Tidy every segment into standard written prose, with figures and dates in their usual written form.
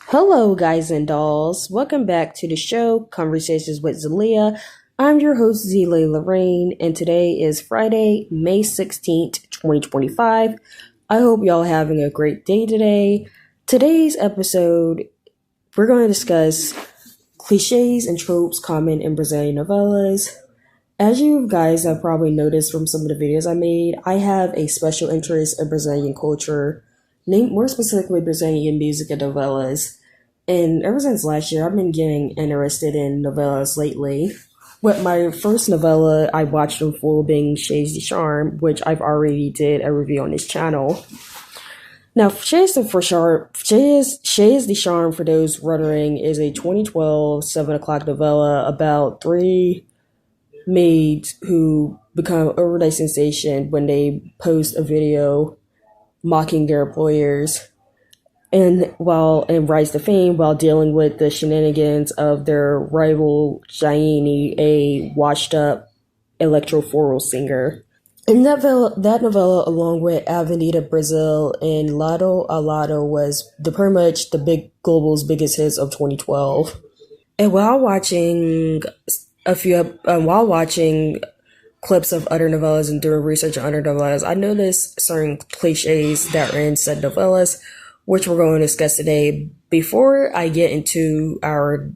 Hello, guys and dolls. Welcome back to the show, Conversations with Zelia. I'm your host, Zelia Lorraine, and today is Friday, May 16th, 2025. I hope y'all are having a great day today. Today's episode, we're going to discuss cliches and tropes common in Brazilian novelas. As you guys have probably noticed from some of the videos I made, I have a special interest in Brazilian culture, more specifically Brazilian music and novelas. And ever since last year, I've been getting interested in novellas lately. With my first novella I watched in full being Clichés de Charme, which I've already did a review on this channel. Now, Clichés de Charme, for those wondering, is a 2012 7 o'clock novella about three maids who become overnight sensation when they post a video mocking their employers and rise to fame while dealing with the shenanigans of their rival Gianni, a washed-up electro-floral singer. In that novella, along with Avenida Brazil and Lado a Lado, was pretty much the big global's biggest hits of 2012. And while watching clips of other novellas and doing research on other novellas, I noticed certain cliches that are in said novellas, which we're going to discuss today. Before I get into our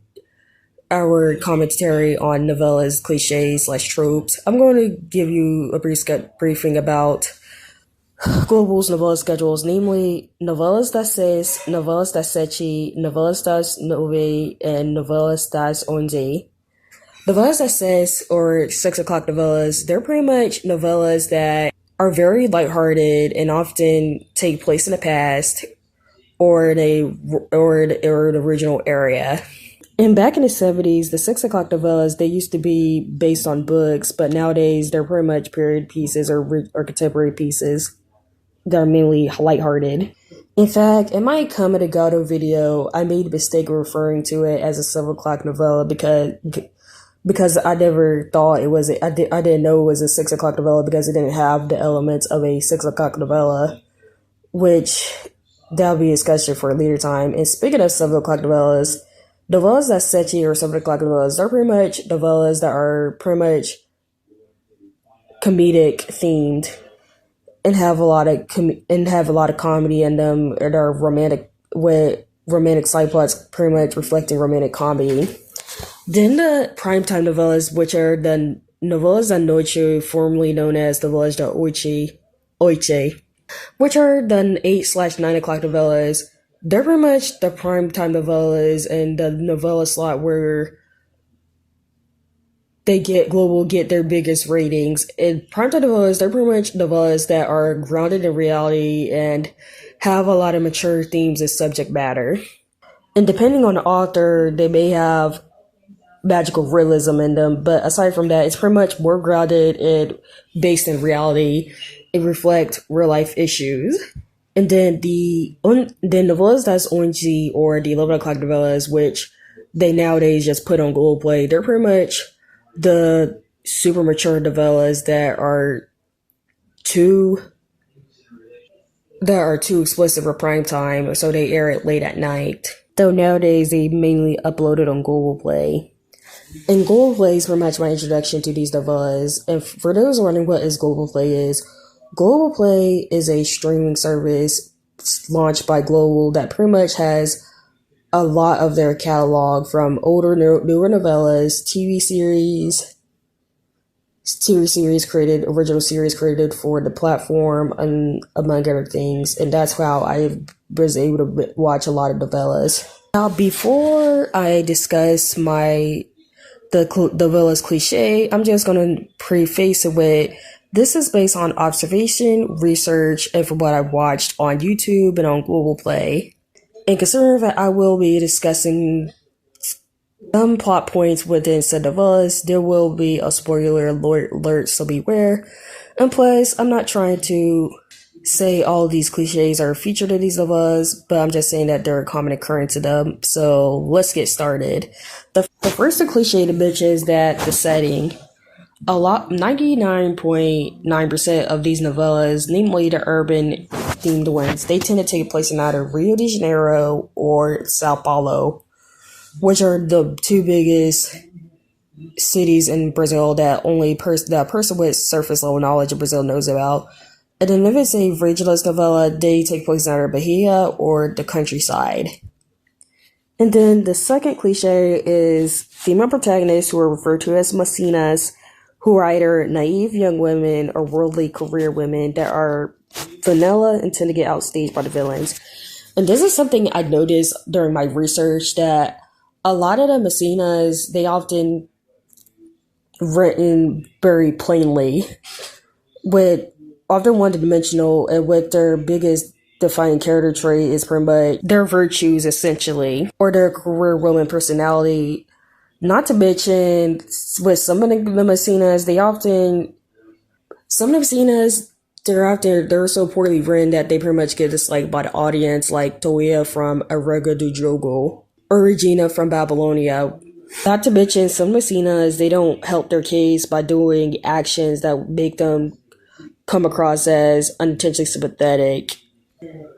commentary on novellas, cliches / tropes, I'm going to give you a brief briefing about Globo's novella schedules, namely Novelas das Seis, Novelas das Sete, Novelas das Nove, and Novelas das Onze. Novelas das Seis, or 6 o'clock novellas, they're pretty much novellas that are very lighthearted and often take place in the past or the original era. And back in the 70s, the 6 o'clock novellas, they used to be based on books, but nowadays they're pretty much period pieces or contemporary pieces that are mainly lighthearted. In fact, in my Come to Gado video, I made a mistake of referring to it as a 7 o'clock novella because I never thought it was I didn't know it was a 6 o'clock novella because it didn't have the elements of a 6 o'clock novella, which that'll be a discussion for a later time. And speaking of 7 o'clock novellas, novellas that Sete or 7 o'clock novellas, they're pretty much novellas that are pretty much comedic themed and have a lot of comedy in them, and are romantic with romantic side plots pretty much reflecting romantic comedy. Then the primetime novellas, which are the novelas da noite, formerly known as novelas da oite, which are the 8/9 o'clock novellas. They're pretty much the primetime novellas and the novella slot where Global get their biggest ratings. And primetime novellas, they're pretty much novellas that are grounded in reality and have a lot of mature themes and subject matter. And depending on the author, they may have magical realism in them, but aside from that, it's pretty much more grounded and based in reality. It reflects real life issues. And then the novelas das Onze, or the 11 o'clock novellas, which they nowadays just put on globoplay, they're pretty much the super mature novellas that are too explicit for prime time, so they air it late at night. Though nowadays they mainly upload it on globoplay. And globoplay is pretty much my introduction to these novellas. And for those wondering what globoplay is a streaming service launched by Global that pretty much has a lot of their catalog, from older, newer novellas, original series created for the platform, and among other things. And that's how I was able to watch a lot of novellas. Now, before I discuss the novella's cliche, I'm just going to preface it with, this is based on observation, research, and from what I watched on YouTube and on globoplay. And considering that I will be discussing some plot points within said novellas, there will be a spoiler alert, so beware. And plus, I'm not trying to say all of these cliches are featured in these novellas, but I'm just saying that they're a common occurrence to them. So let's get started. The first cliche to mention is that the setting. A lot, 99.9% of these novellas, namely the urban themed ones, they tend to take place in either Rio de Janeiro or Sao Paulo, which are the two biggest cities in Brazil that that a person with surface level knowledge of Brazil knows about. And then if it's a regionalist novella, they take place in either Bahia or the countryside. And then the second cliche is female protagonists who are referred to as macinas, who are either naive young women or worldly career women that are vanilla and tend to get outstaged by the villains. And this is something I noticed during my research, that a lot of the macinas, they often written very plainly, with often one-dimensional, and with their biggest defining character trait is pretty much their virtues, essentially, or their career woman personality. Not to mention, with some of the macinas, they're so poorly written that they pretty much get disliked by the audience, like Toya from Arega do Jogo, or Regina from Babylonia. Not to mention, some macinas, they don't help their case by doing actions that make them come across as unintentionally sympathetic.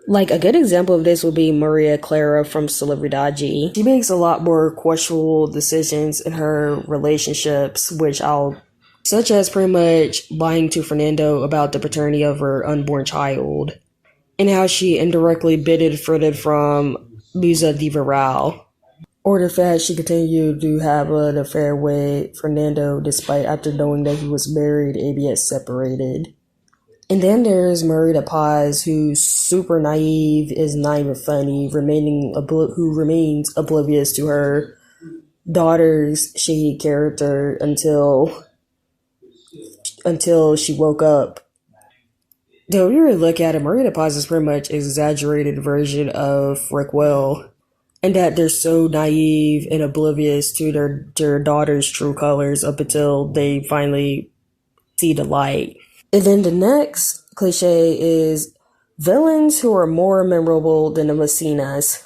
Like, a good example of this would be Maria Clara from Celebridade. She makes a lot more questionable decisions in her relationships, such as pretty much lying to Fernando about the paternity of her unborn child, and how she indirectly benefited from Musa de Viral, or the fact she continued to have an affair with Fernando despite after knowing that he was married and yet separated. And then there's Marita Paz, who's super naive, is not even funny, who remains oblivious to her daughter's shady character until she woke up. Though if you really look at it, Marita Paz is pretty much an exaggerated version of Rick Will, and that they're so naive and oblivious to their daughter's true colors up until they finally see the light. And then the next cliche is villains who are more memorable than the macinas.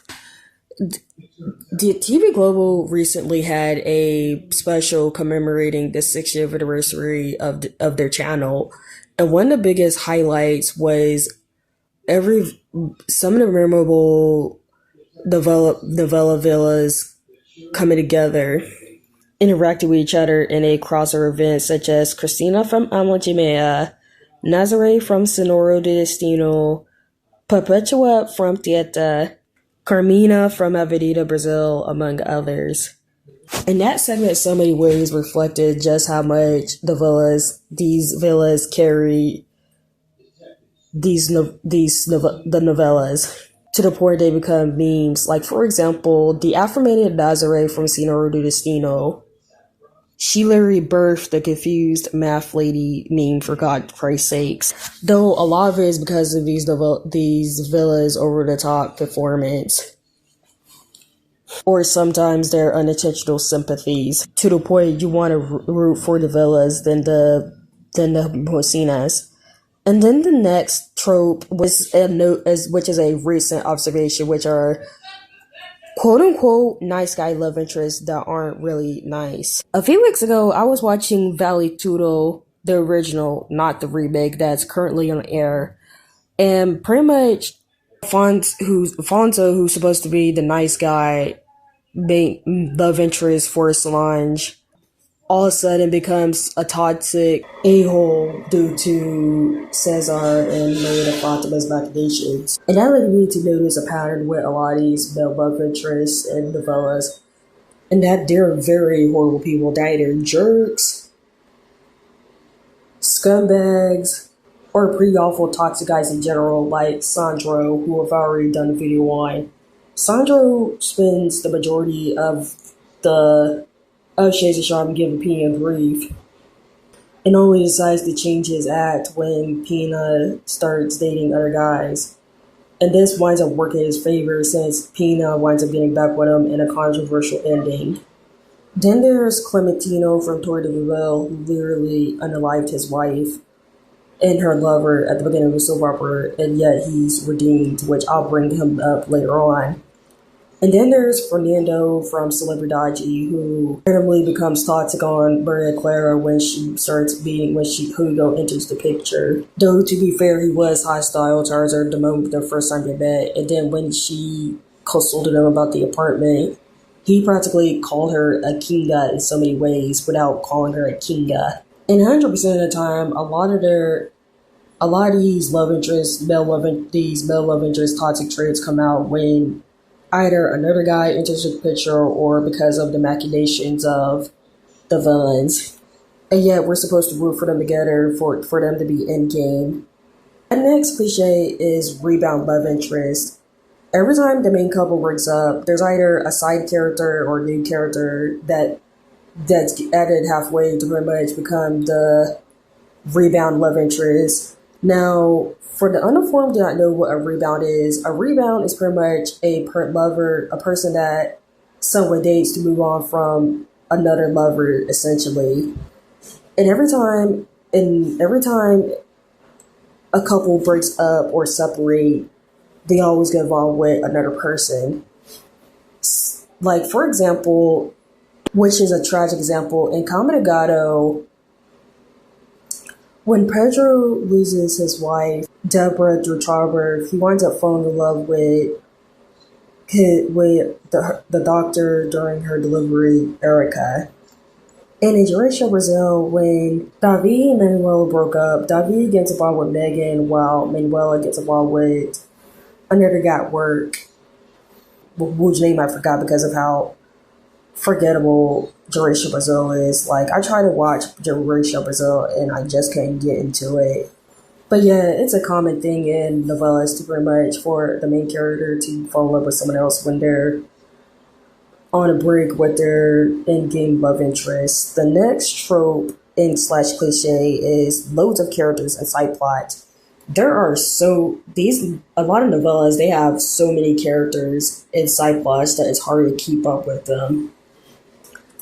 The tvglobo recently had a special commemorating the 6th anniversary of their channel, and one of the biggest highlights was some of the memorable novella villas coming together, interacting with each other in a crossover event, such as Cristina from Amo Jimea, Nazaré from Sonoro de Destino, Perpetua from Tieta, Carmina from Avenida Brazil, among others. And that segment in so many ways reflected just how much these villas carry the novellas, to the point they become memes. Like, for example, the aforementioned Nazaré from Sonoro de Destino, she literally birthed the confused math lady meme, for God Christ's sakes. Though a lot of it is because of these villas' over-the-top performance, or sometimes their unintentional sympathies, to the point you want to root for the villas than the Mocinas. And then the next trope which is a recent observation, which are quote-unquote nice guy love interests that aren't really nice. A few weeks ago, I was watching Vale Tudo, the original, not the remake that's currently on air, and pretty much Afonso, who's supposed to be the nice guy, love interest for Solange, all of a sudden becomes a toxic a-hole due to Cesar and Maria Fatima's machinations. And that led me to notice a pattern with a lot of these male love interests and novellas, and that they're very horrible people. They're either jerks, scumbags, or pretty awful toxic guys in general, like Sandro, who I've already done a video on. Sandro spends the majority of Shades of Charm giving Pina grief, and only decides to change his act when Pina starts dating other guys. And this winds up working in his favor, since Pina winds up getting back with him in a controversial ending. Then there's Clementino from Torre de Vivel, who literally unalived his wife and her lover at the beginning of the soap opera, and yet he's redeemed, which I'll bring him up later on. And then there's Fernando from Celebridade, who randomly becomes toxic on Maria Clara when she starts being when Hugo enters the picture. Though to be fair, he was hostile towards her the moment the first time they met, and then when she consulted him about the apartment, he practically called her a kinga in so many ways without calling her a kinga. And 100% of the time, a lot of these these male love interest toxic traits come out when either another guy enters the picture or because of the machinations of the villains. And yet we're supposed to root for them together for them to be in game. The next cliche is rebound love interest. Every time the main couple breaks up, there's either a side character or a new character that's added halfway to pretty much become the rebound love interest. Now, for the uninformed do not know what a rebound is pretty much a person that someone dates to move on from another lover, essentially. And every time a couple breaks up or separate, they always get involved with another person. Like, for example, which is a tragic example, in Camargado, when Pedro loses his wife, Deborah through childbirth, he winds up falling in love with the doctor during her delivery, Erica. And in Eurasia, Brazil, when Davi and Manuela broke up, Davi gets involved with Megan while Manuela gets involved with another guy at work, whose name I forgot because of how forgettable Eurasia Brazil is. Like, I try to watch Eurasia Brazil and I just can't get into it. But yeah, it's a common thing in novellas to pretty much for the main character to fall in love with someone else when they're on a break with their in-game love interest. The next trope in slash cliche is loads of characters and side plots. A lot of novellas, they have so many characters and side plots that it's hard to keep up with them.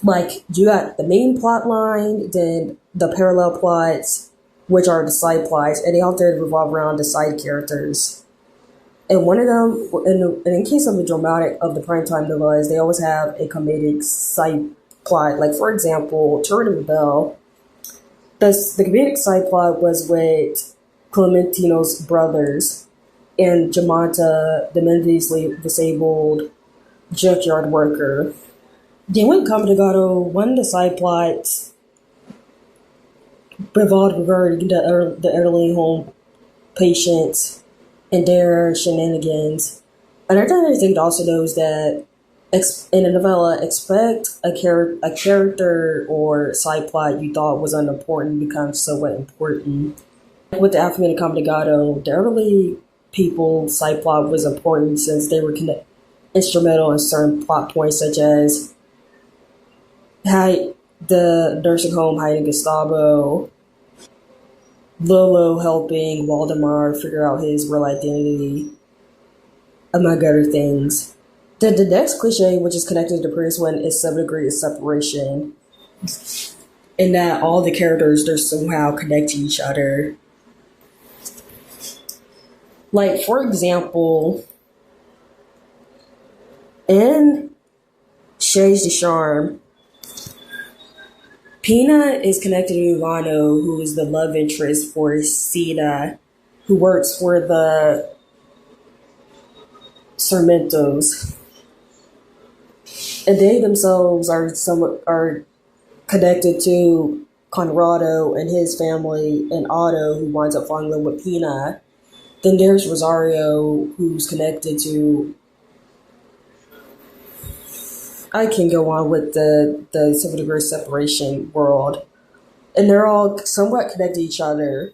Like, you got the main plot line, then the parallel plots, which are the side plots, and they often revolve around the side characters. And one of them, in case of the primetime novellas, they always have a comedic side plot. Like, for example, Turn of the Bell, the comedic side plot was with Clementino's brothers and Jamanta, the mentally disabled junkyard worker. Then when Camargado, one of the side plots revolved regarding the elderly home patients and their shenanigans. Another thing to also know is that in a novella, expect a character or side plot you thought was unimportant becomes somewhat important. With the African Camargado, the elderly people side plot was important since they were instrumental in certain plot points, such as the nursing home hiding Gustavo, Lolo helping Waldemar figure out his real identity, among other things. The next cliche, which is connected to the previous one, is 7 degrees of separation. In that all the characters, they're somehow connect to each other. Like, for example, in Shades de Charme, Pina is connected to Ivano, who is the love interest for Sita, who works for the Sarmentos. And they themselves are connected to Conrado and his family, and Otto, who winds up falling in love with Pina. Then there's Rosario, who's connected to... I can go on with the 7 degrees separation world. And they're all somewhat connected to each other.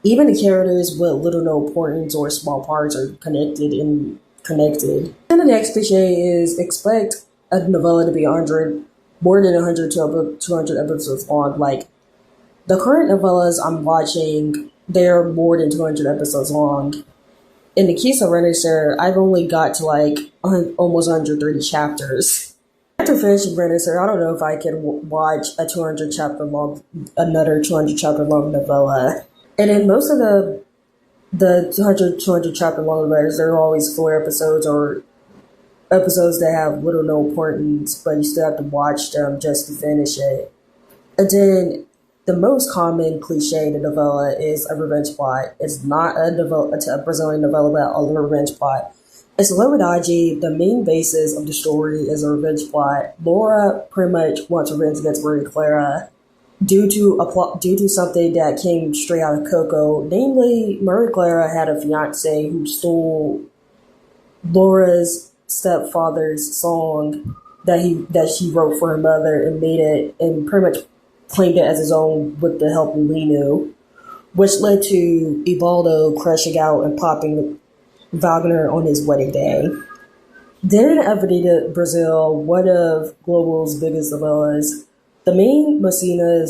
Even the characters with little to no importance or small parts are connected. And the next cliche is expect a novella to be more than 100 to 200 episodes long. Like, the current novellas I'm watching, they're more than 200 episodes long. In the case of Renaissance, I've only got to almost 130 chapters. After finishing Renaissance, I don't know if I can watch another 200 chapter long novella. And in most of the the 200 chapter long letters, they're always filler episodes or episodes that have little no importance, but you still have to watch them just to finish it. And then the most common cliche in the novella is a revenge plot. It's not a Brazilian novella, but a revenge plot. It's a little bit dodgy. The main basis of the story is a revenge plot. Laura pretty much wants revenge against Maria Clara due to something that came straight out of Coco. Namely, Maria Clara had a fiance who stole Laura's stepfather's song that she wrote for her mother and made it and pretty much claimed it as his own with the help of Lino, which led to Ebaldo crashing out and popping Wagner on his wedding day. Then in Avenida Brazil, one of Globo's biggest novellas, the main Messina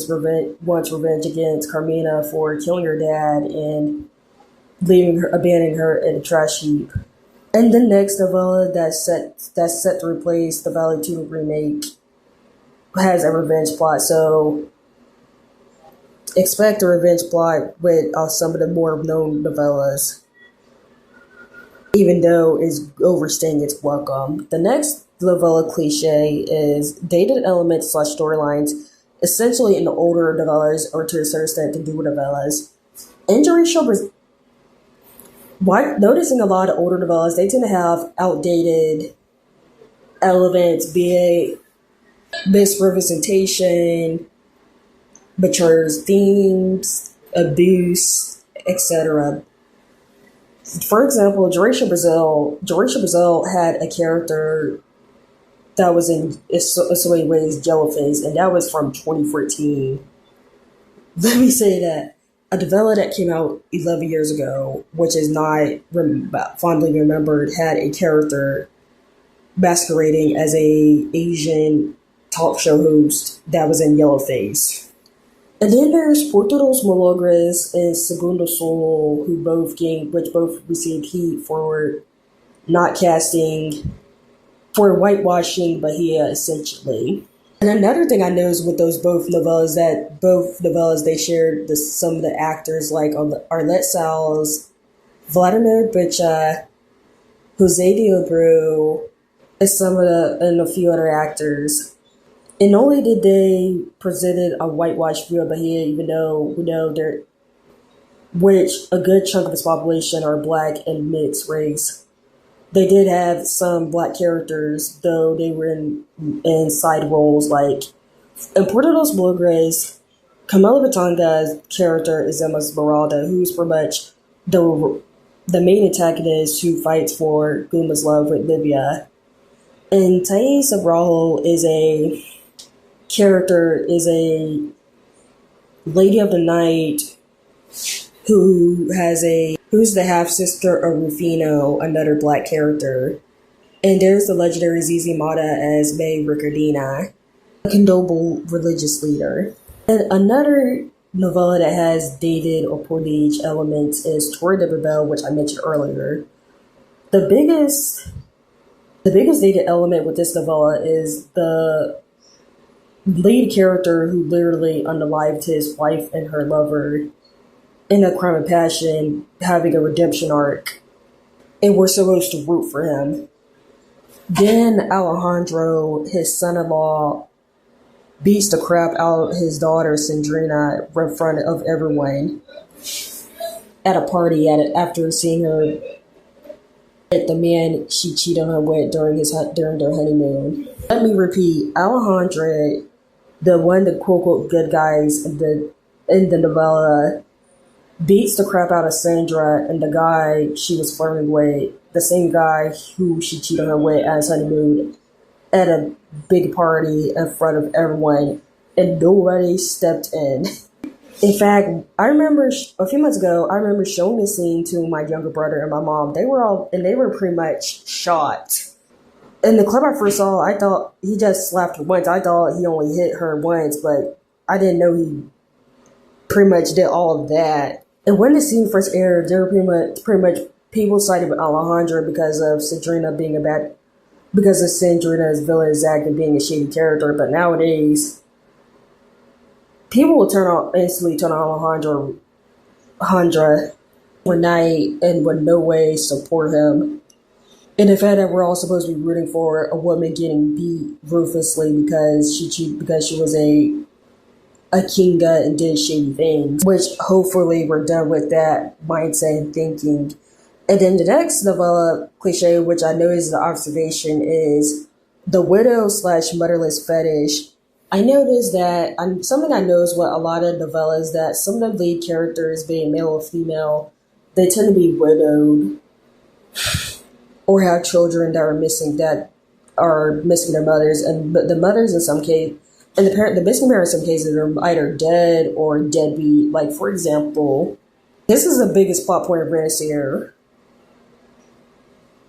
wants revenge against Carmina for killing her dad and abandoning her in a trash heap. And the next novella that's set to replace the Valley 2 remake has a revenge plot, so expect a revenge plot with some of the more known novellas, even though it's overstaying its welcome. The next novella cliche is dated elements / storylines, essentially in the older novellas or to a certain extent the newer novellas. Noticing a lot of older novellas, they tend to have outdated elements, be it misrepresentation, mature themes, abuse, etc. For example, Duration Brazil had a character that was in so many ways Jellyface, and that was from 2014. Let me say that a novella that came out 11 years ago, which is not fondly remembered, had a character masquerading as a Asian talk show host that was in Yellowface. And then there's Portugal's Milagres and Segundo Sol, which both received heat for not casting, for whitewashing Bahia, essentially. And another thing I noticed with both novellas, they shared some of the actors like Arlette Salles, Vladimir Bicha, Jose de Abreu, and a few other actors. And not only did they presented a whitewashed view of Bahia, even though we know which a good chunk of its population are black and mixed race. They did have some black characters, though they were in side roles. Like in Puerto dos Milagres, Camila Batanga's character is Emma Esmeralda, who's pretty much the main antagonist who fights for Guma's love with Livia. And Thais Abrajo is a lady of the night who's the half-sister of Rufino, another black character. And there's the legendary Zizi Mata as May Ricardina, a Condoble religious leader. And another novella that has dated or poor-age elements is Torre de Babel, which I mentioned earlier. The biggest dated element with this novella is the lead character who literally unalived his wife and her lover in a crime of passion, having a redemption arc, and we're supposed to root for him. Then Alejandro, his son-in-law, beats the crap out of his daughter Sandrina in front of everyone at a party after seeing her with the man she cheated on her with during their honeymoon. Let me repeat, Alejandro, the quote-unquote good guys in the novella, beats the crap out of Sandra and the guy she was flirting with, the same guy who she cheated on her with at his honeymoon, at a big party in front of everyone, and nobody stepped in. In fact, I remember a few months ago, showing this scene to my younger brother and my mom. They were pretty much shocked. In the clip I first saw, I thought he just slapped her once. I thought he only hit her once, but I didn't know he pretty much did all of that. And when the scene first aired, there were pretty much people sided with Alejandra because of Sandrina's villainous act and being a shady character. But nowadays, people will instantly turn on Alejandra one night and would no way support him. And the fact that we're all supposed to be rooting for a woman getting beat ruthlessly because she was a kinga and did shady things, which hopefully we're done with that mindset and thinking. And then the next novella cliche, which I know is the observation, is the widow slash motherless fetish. I noticed that something I noticed with a lot of novellas that some of the lead characters, being male or female, they tend to be widowed or have children that are missing their mothers, and the mothers in some case, and the missing parents in some cases are either dead or deadbeat. Like, for example, this is the biggest plot point of Renaissance.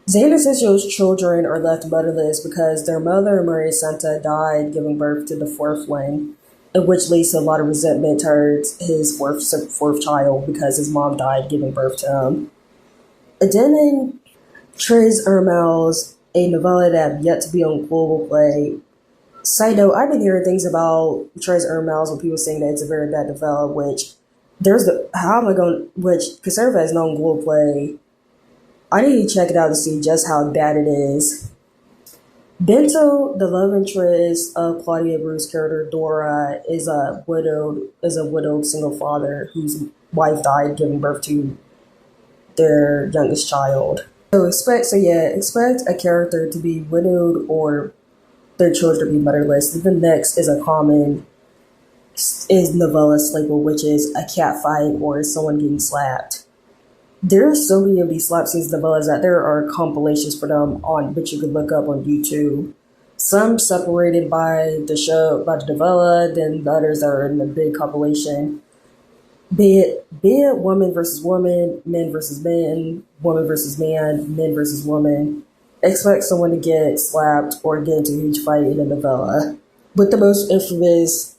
Xander Sicio's children are left motherless because their mother, Maria Santa, died giving birth to the fourth one, which leads to a lot of resentment towards his fourth child because his mom died giving birth to him. And then in Tres Hermanos, a novella that have yet to be on globoplay. Side note, I've been hearing things about Tres Hermanos when people saying that it's a very bad novella, which because everybody's known globoplay. I need to check it out to see just how bad it is. Bento, the love interest of Claudia Bruce's character Dora, is a widowed single father whose wife died giving birth to their youngest child. So expect a character to be widowed or their children to be motherless. The next is novella staple, which is a cat fight or someone getting slapped. There are so many of these slap scenes novellas that there are compilations for them on which you could look up on YouTube. Some separated by the novella, then the others are in the big compilation. Be it woman versus woman, men versus men, woman versus man, men versus woman. Expect someone to get slapped or get into a huge fight in a novella. With the most infamous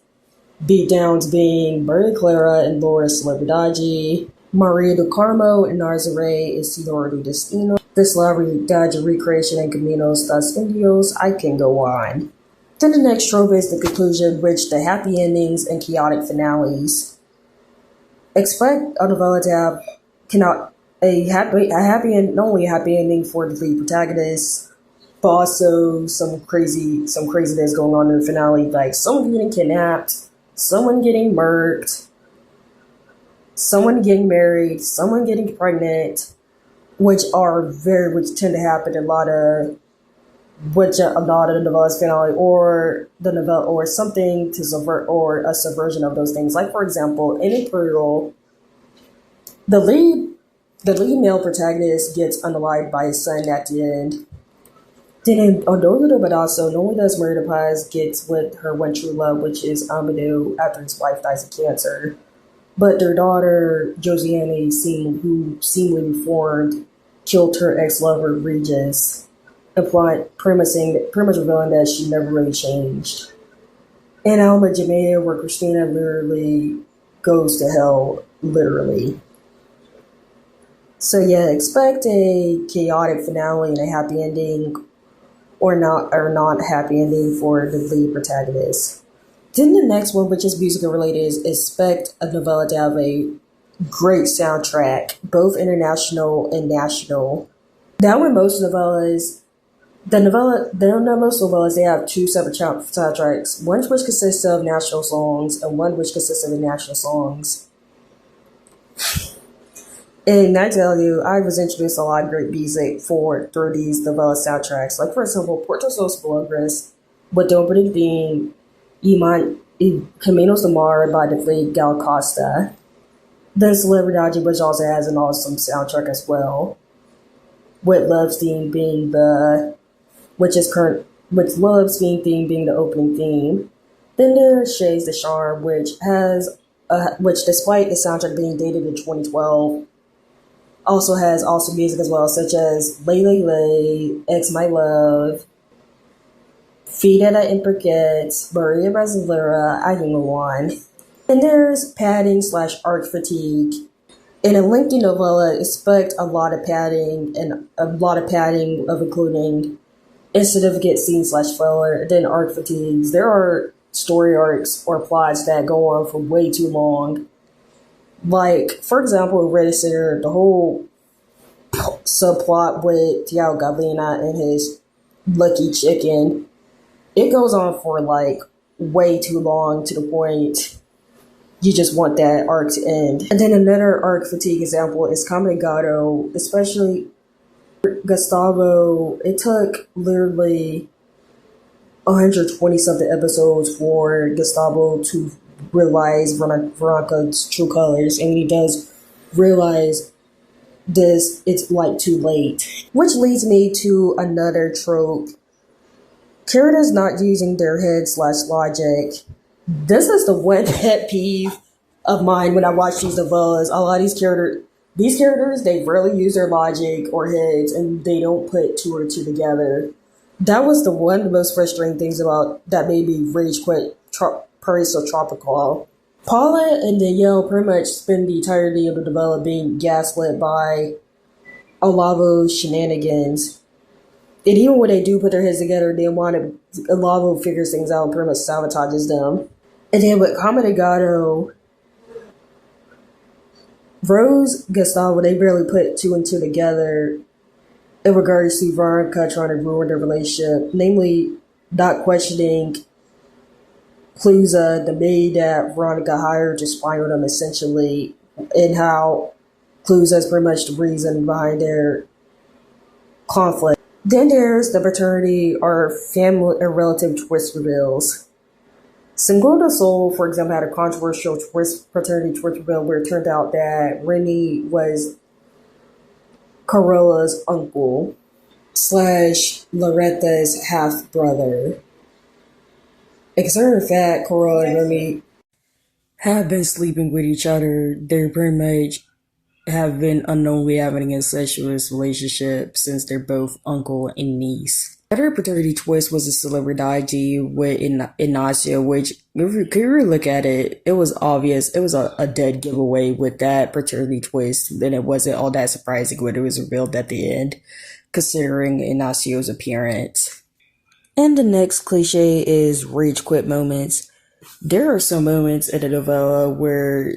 beatdowns being Maria Clara and Laura Celebridade, Maria do Carmo and Nazaré is Senhora do Destino, the Celebridade recreation and Caminos das Indios. I can go on. Then the next trope is the conclusion, which the happy endings and chaotic finales. Expect a novella to have not only a happy ending for the lead protagonist, but also some craziness going on in the finale, like someone getting kidnapped, someone getting murked, someone getting married, someone getting pregnant, which tend to happen in a lot of the novella's finale, or the novella, or something to subvert, or a subversion of those things. Like, for example, in Imperial, the lead male protagonist gets unalived by his son at the end. Then in Odoro Badasso, no one does Murder Pies gets with her one true love, which is Amadou, after his wife dies of cancer. But their daughter, Josiane, who seemingly reformed, killed her ex-lover, Regis, pretty much revealing that she never really changed. And Alma Jamea, where Christina literally goes to hell, literally. So yeah, expect a chaotic finale and a happy ending, or not happy ending for the lead protagonist. Then the next one, which is musical related, is expect a novella to have a great soundtrack, both international and national. Now in most novellas, most novellas, they have two separate soundtracks, one which consists of national songs and one which consists of international songs. And I tell you, I was introduced to a lot of great music through these novella soundtracks. Like, for example, Portos dos Blogres, with the opening theme, Caminos de Mar by the late Gal Costa. Then Celebridade, which also has an awesome soundtrack as well, with Love's theme being the opening theme. Then there's Shades de Charme, which despite the soundtrack being dated in 2012, also has awesome music as well, such as Lay Lay Lay, Ex My Love, Fidela Imperquet, Maria Brasileira, I can go on. And there's padding / art fatigue. In a lengthy novella, expect a lot of padding of including insignificant scene / filler, then art fatigues. There are story arcs or plots that go on for way too long. Like, for example, Redditor, the whole subplot with Tiago Gablina and his lucky chicken, it goes on for like way too long to the point you just want that arc to end. And then another arc fatigue example is Camarigado, especially Gustavo. It took literally 120 something episodes for Gustavo to realize Veronica's true colors, and when he does realize this, it's like too late. Which leads me to another trope: characters not using their head/logic. This is the one pet peeve of mine when I watch these novellas. A lot of these characters, they rarely use their logic or heads, and they don't put two or two together. That was the one of the most frustrating things about that made me rage quit Paraiso Tropical. Paula and Danielle pretty much spend the entirety of the novella being gaslit by Olavo's shenanigans. And even when they do put their heads together, they want to, Olavo figures things out and pretty much sabotages them. And then with Camarigado, Rose, Gustavo, they barely put two and two together in regards to Veronica trying to ruin their relationship, namely not questioning Cluza, the maid that Veronica hired to spy on them essentially, and how Cluza is pretty much the reason behind their conflict. Then there's the paternity or family or relative twist reveals. Segundo Sol, for example, had a controversial paternity twist reveal where it turned out that Remy was Corolla's uncle / Loretta's half brother. A concerning fact, Corolla and Remy have been sleeping with each other. They pretty much have been unknowingly having an incestuous relationship since they're both uncle and niece. Another paternity twist was a celebrity IG with Ignacio, which, if you really look at it, it was obvious. It was a dead giveaway with that paternity twist. Then it wasn't all that surprising when it was revealed at the end, considering Ignacio's appearance. And the next cliche is rage quit moments. There are some moments in the novella where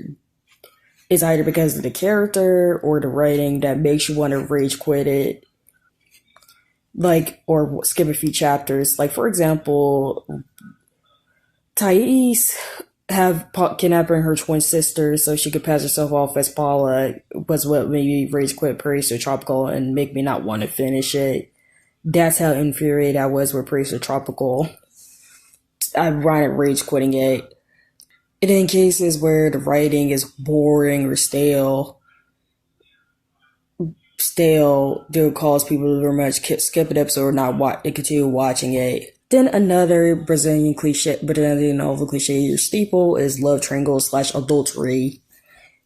it's either because of the character or the writing that makes you want to rage quit it, like, or skip a few chapters. Like, for example, Thais kidnapping her twin sister so she could pass herself off as Paula was what made me rage quit Paraiso Tropical and make me not want to finish it. That's how infuriated I was with Paraiso Tropical. I wanted rage quitting it. And in cases where the writing is boring or stale, they'll cause people to very much skip an episode or not and continue watching it. Then another Brazilian novel cliche or staple is love triangle / adultery.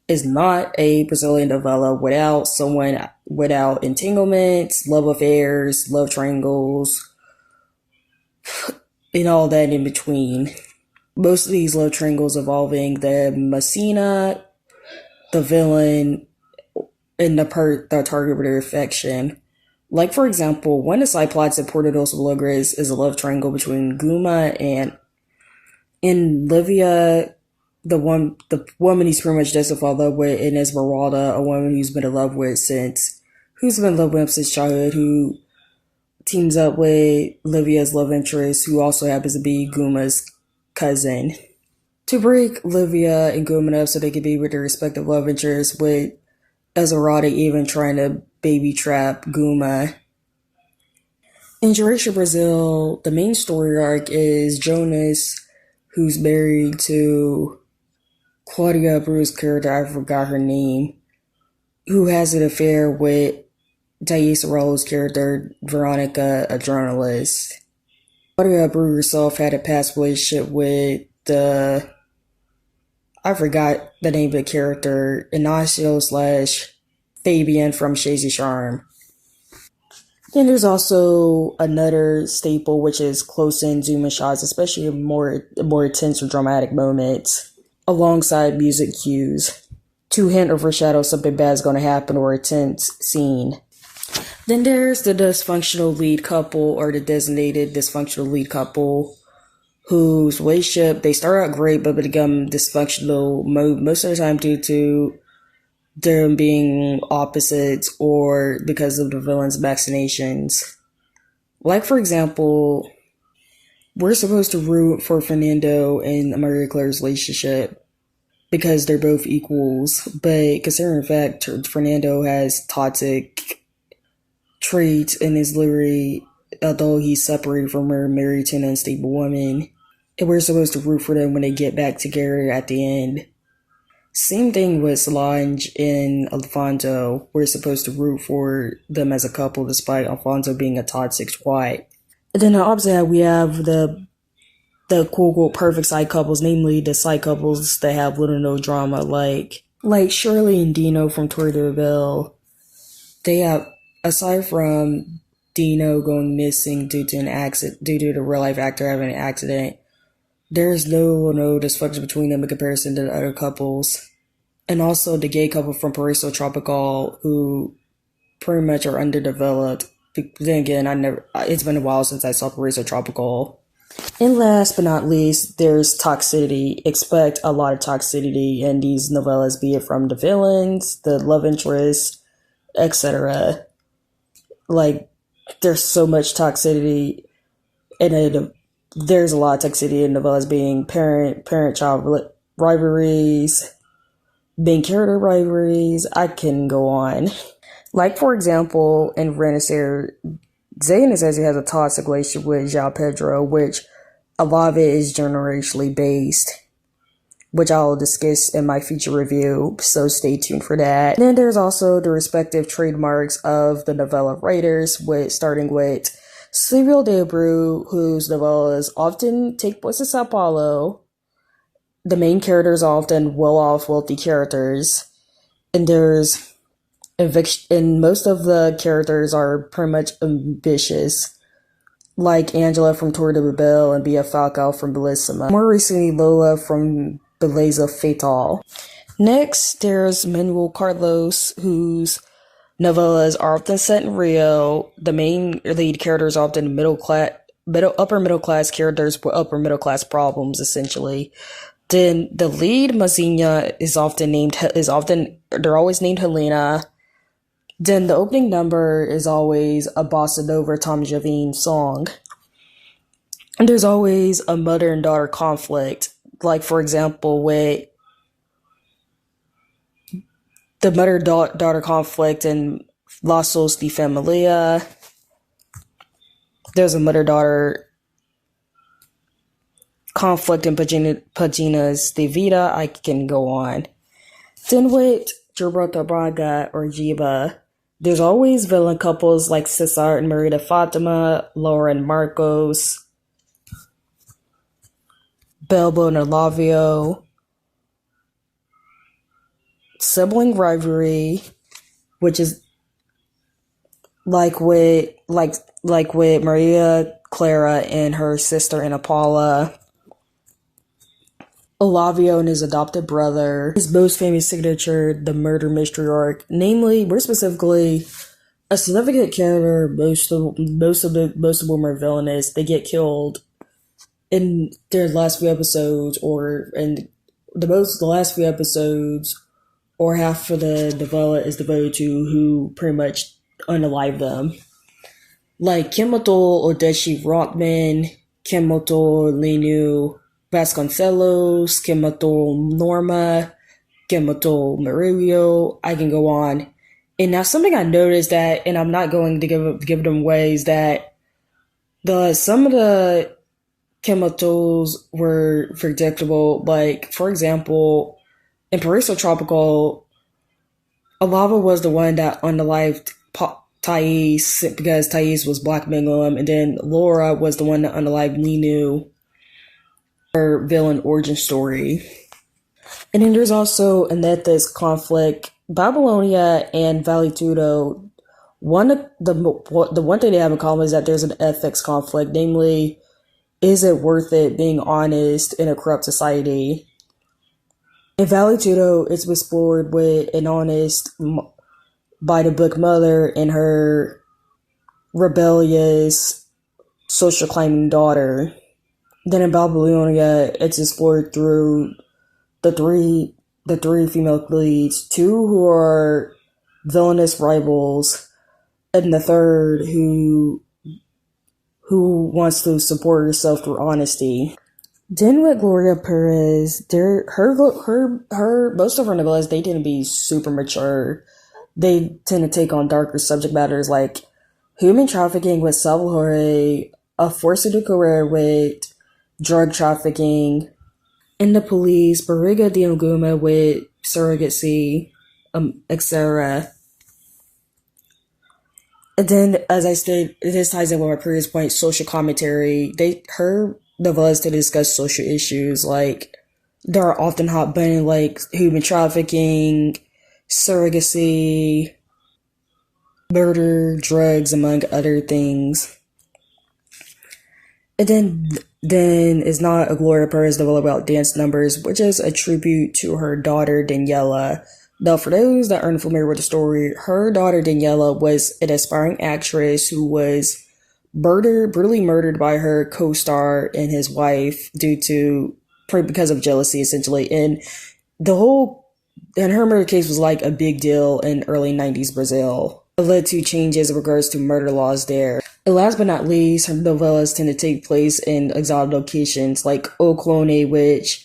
Is not a Brazilian novella without entanglements, love affairs, love triangles, and all that in between. Most of these love triangles involving the Messina, the villain, and the target of their affection. Like, for example, one of the side plots in Porta dos Milagres is a love triangle between Guma and Livia, the woman he's pretty much destined to fall in love with, and Esmeralda, a woman who's been in love with him since childhood, who teams up with Livia's love interest, who also happens to be Guma's cousin, to break Livia and Guma up so they could be with their respective love interests, with Esmeralda even trying to baby trap Guma. In Jurisha Brazil, the main story arc is Jonas, who's married to Claudia Bru's character, I forgot her name, who has an affair with Thais Arolo's character, Veronica, a journalist. Claudia Bru herself had a past relationship with I forgot the name of the character, Ignacio / Fabian from Shazy Charm. Then there's also another staple, which is close-in zoom-in shots, especially more intense or dramatic moments, alongside music cues, to hint or foreshadow something bad is going to happen or a tense scene. Then there's the dysfunctional lead couple, or the designated dysfunctional lead couple, whose relationship, they start out great but become dysfunctional most of the time due to them being opposites or because of the villain's machinations. Like, for example, we're supposed to root for Fernando and Maria Claire's relationship because they're both equals, but considering the fact Fernando has toxic traits and is literally, although he's separated from her, married to an unstable woman, and we're supposed to root for them when they get back together at the end. Same thing with Solange and Alfonso. We're supposed to root for them as a couple despite Alfonso being a toxic twat. And then on the opposite side, we have the quote-unquote perfect side couples, namely the side couples that have little to no drama, like Shirley and Dino from Tour de Ville. They have, aside from Dino going missing due to the real life actor having an accident, there's no dysfunction between them in comparison to the other couples. And also the gay couple from Paraiso Tropical, who pretty much are underdeveloped. But then again, it's been a while since I saw Paraiso Tropical. And last but not least, there's toxicity. Expect a lot of toxicity in these novellas, be it from the villains, the love interests, etc. Like, there's so much toxicity in it. There's a lot of toxicity in novellas, being parent-child rivalries, being character rivalries. I can go on. Like, for example, in Renaissance, Zayn says he has a toxic relationship with João Pedro, which a lot of it is generationally based, which I'll discuss in my future review, so stay tuned for that. And then there's also the respective trademarks of the novella writers, starting with Silvio de Abreu, whose novellas often take place in Sao Paulo. The main characters are often well-off, wealthy characters, and there's and most of the characters are pretty much ambitious, like Angela from Tour de Babel and Bia Falcao from Bellissima. More recently, Lola from Beleza Fatal. Next, there's Manuel Carlos, whose novellas are often set in Rio. The main lead characters are often upper middle class characters with upper middle class problems, essentially. Then the lead Mazinha they're always named Helena. Then the opening number is always a bossa nova Tom Jobim song. And there's always a mother and daughter conflict. Like, for example, with the mother-daughter conflict in Laços de Familia. There's a mother-daughter conflict in Pagina's de Vida. I can go on. Then with Gibraltar Braga or Giba, there's always villain couples like Cesar and Marita Fatima, Laura and Marcos, Belbo and Olavio. Sibling rivalry, which is like with Maria Clara and her sister Ana Paula. Olavio and his adopted brother. His most famous signature, the murder mystery arc. Namely, more specifically, a significant character, most of them are villainous. They get killed in their last few episodes, or half of the novella is devoted to who pretty much unalive them. Like Kimoto Odeshi Rockman, Kimoto Lenu Vasconcelos, Kimoto Norma, Kimoto Murillo. I can go on. And now something I noticed that, and I'm not going to give them away, is that some of the Kimotos were predictable. Like, for example, in Paraiso Tropical, Alava was the one that unalived Thais because Thais was blackmailing him, and then Laura was the one that unalived Linu. Her villain origin story. And then there's also an ethics conflict. Babylonia and Valetudo, the one thing they have in common is that there's an ethics conflict, namely, is it worth it being honest in a corrupt society? In Valetudo, it's explored with an honest by the book mother and her rebellious social climbing daughter. Then in Babylonia, it's explored through the three female leads, two who are villainous rivals, and the third who wants to support herself through honesty. Then with Gloria Perez, her most of her novellas, they tend to be super mature. They tend to take on darker subject matters like human trafficking with Salvatore, a forced career with drug trafficking, and the police, Barriga de Oguma with surrogacy, etc. And then, as I stated, this ties in with my previous point, social commentary. Her novellas to discuss social issues like there are often hot button like human trafficking, surrogacy, murder, drugs, among other things. And then is not a Gloria Perez novella about dance numbers, which is a tribute to her daughter Daniela. Now, for those that aren't familiar with the story, her daughter Daniela was an aspiring actress who was brutally murdered by her co-star and his wife because of jealousy, essentially. And her murder case was like a big deal in early 90s Brazil. It led to changes in regards to murder laws there. And last but not least, her novellas tend to take place in exotic locations like O Clone, which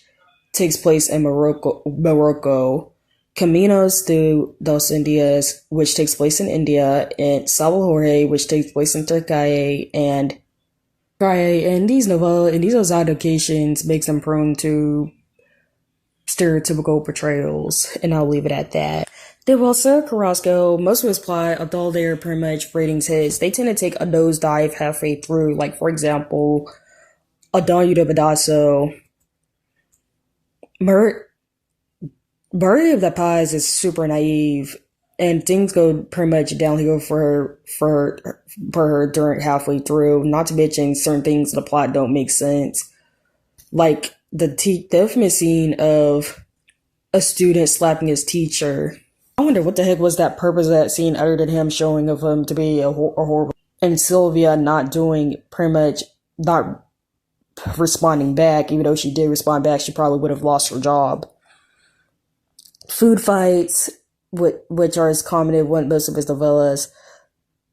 takes place in Morocco. Caminos de dos Indias, which takes place in India, and Salvatore, which takes place in Turkey, and these exotic locations makes them prone to stereotypical portrayals, and I'll leave it at that. Then while Sarah Carrasco, most of his plot, although they're pretty much ratings hits, they tend to take a nosedive halfway through, like for example, Adonio de Badasso, Murray of the Pies is super naive, and things go pretty much downhill for her during halfway through. Not to mention certain things in the plot don't make sense, like the infamous scene of a student slapping his teacher. I wonder what the heck was that purpose of that scene other than him showing of him to be a horrible, and Sylvia not responding back. Even though she did respond back, she probably would have lost her job. Food fights, which are as common in most of his novellas.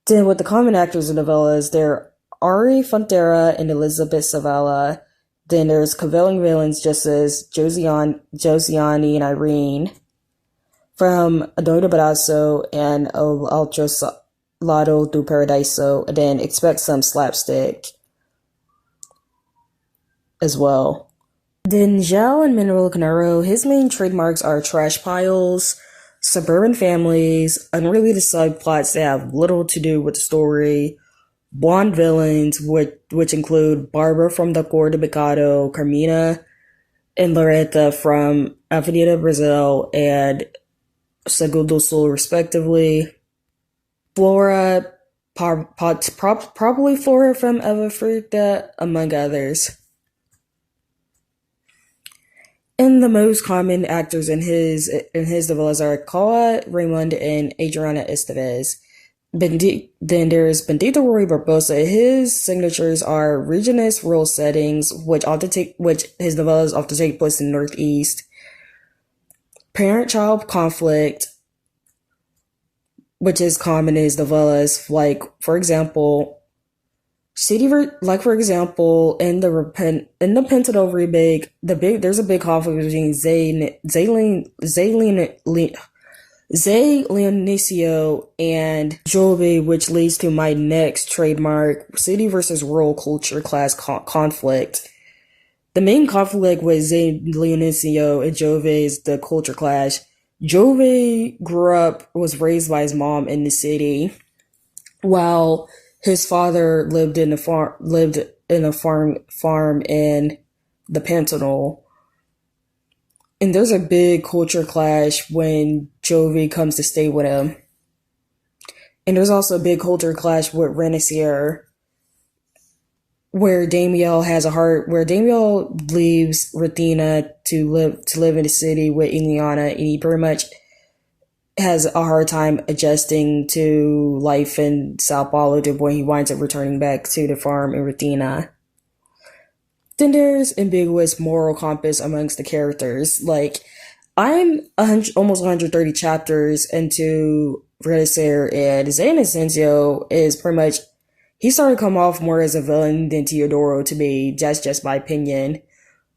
Then with the common actors in novellas, there are Ari Fontera and Elizabeth Savala. Then there's Cavelling villains just as Josiani and Irene from Adonio Badasso and Altro Lado do Paradiso. And then expect some slapstick as well. Then Zhao and Manuel Canaro, his main trademarks are trash piles, suburban families, unrelated subplots that have little to do with the story, blonde villains, which include Barbara from the Cor de Pecado, Carmina and Loretta from Avenida Brazil and Segundo Sul, respectively. Flora, probably Flora from Eva Fruta, among others. And the most common actors in his novellas are Carla Raymond and Adriana Estevez. Then there's Bendito Roy Barbosa. His signatures are regionist rural settings, which his novellas often take place in the Northeast. Parent-child conflict, which is common in his novellas, like for example, in the Pentadol remake, there's a big conflict between Zay Leonicio and Jove, which leads to my next trademark, city versus rural culture class conflict. The main conflict with Zay Leonicio and Jove is the culture clash. Jove was raised by his mom in the city, while his father lived in a farm in the Pantanal. And there's a big culture clash when Jove comes to stay with him. And there's also a big culture clash with Renacier, where Damiel leaves Ratina to live in the city with Ileana, and he pretty much has a hard time adjusting to life in Sao Paulo to when he winds up returning back to the farm in Ratina. Then there's ambiguous moral compass amongst the characters. Like, I'm almost 130 chapters into Renaissance, and Zane Asensio is pretty much, he started to come off more as a villain than Teodoro to me. That's just my opinion.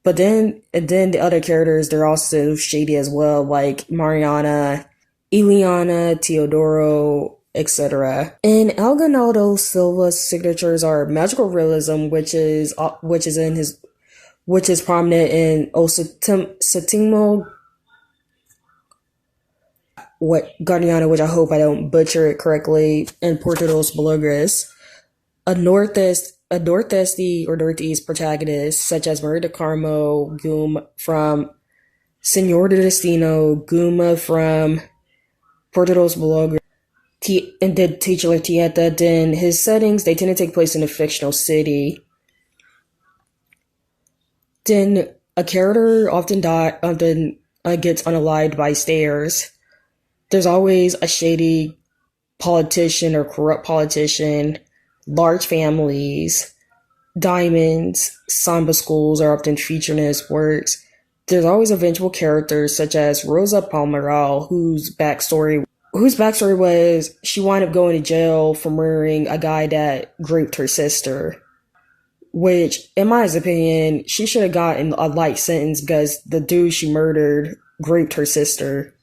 But then the other characters, they're also shady as well, like Mariana, Ileana, Teodoro, etc. And Aguinaldo Silva's signatures are magical realism, which is prominent in O Sétimo Guardião, which I hope I don't butcher it correctly, and Portugal's Bonecas. A northeast protagonist, such as Maria de Carmo, Goom from Senor de Destino, Guma from Portugal's Bologna, and the titular Tieta, then his settings, they tend to take place in a fictional city. Then a character often gets unalived by stairs. There's always a shady politician or corrupt politician, large families, diamonds, samba schools are often featured in his works. There's always eventual characters such as Rosa Palmeral, whose backstory was she wound up going to jail for murdering a guy that raped her sister. Which, in my opinion, she should have gotten a light sentence because the dude she murdered raped her sister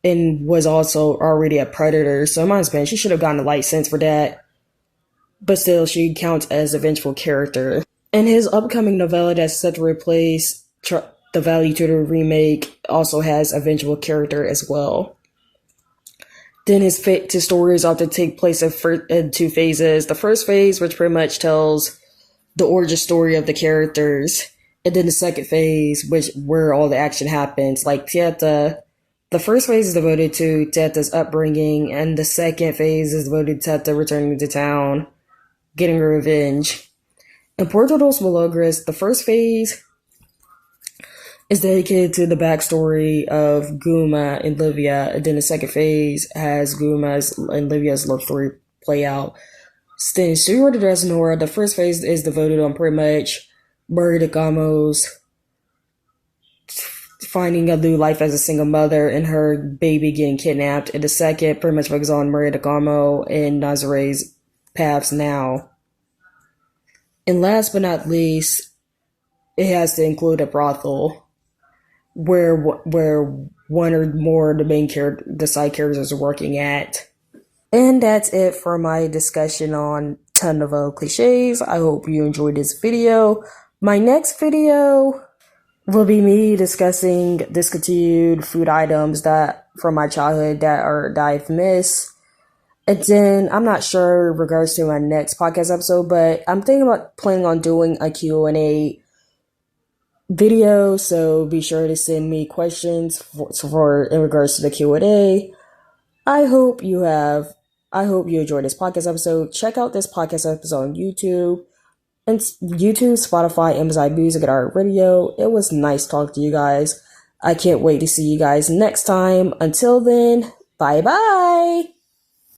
and was also already a predator. So in my opinion, she should have gotten a light sentence for that. But still, she counts as a vengeful character. And his upcoming novella that's set to replace the Valley Tutor remake also has a vengeful character as well. Then his stories often take place in two phases. The first phase, which pretty much tells the origin story of the characters, and then the second phase, where all the action happens. Like Tieta, the first phase is devoted to Tieta's upbringing, and the second phase is devoted to Tieta returning to town, getting revenge. In Portugal's Malogras, the first phase is dedicated to the backstory of Guma and Livia, and then the second phase has Guma's and Livia's love story play out. Then Senor de Dresnora, the first phase is devoted on pretty much Maria de Camo's finding a new life as a single mother and her baby getting kidnapped, and the second pretty much focuses on Maria de Camo and Nazare's paths now. And last but not least, it has to include a brothel where one or more of the side characters are working at. And that's it for my discussion on telenovela cliches. I hope you enjoyed this video. My next video will be me discussing discontinued food items that from my childhood that I've missed. And then I'm not sure in regards to my next podcast episode, but I'm planning on doing a Q&A video, so be sure to send me questions for in regards to the Q&A. I hope you enjoyed this podcast episode. Check out this podcast episode on YouTube, Spotify, Amazon Music, and Art Radio. It was nice talking to you guys. I can't wait to see you guys next time. Until then, bye bye.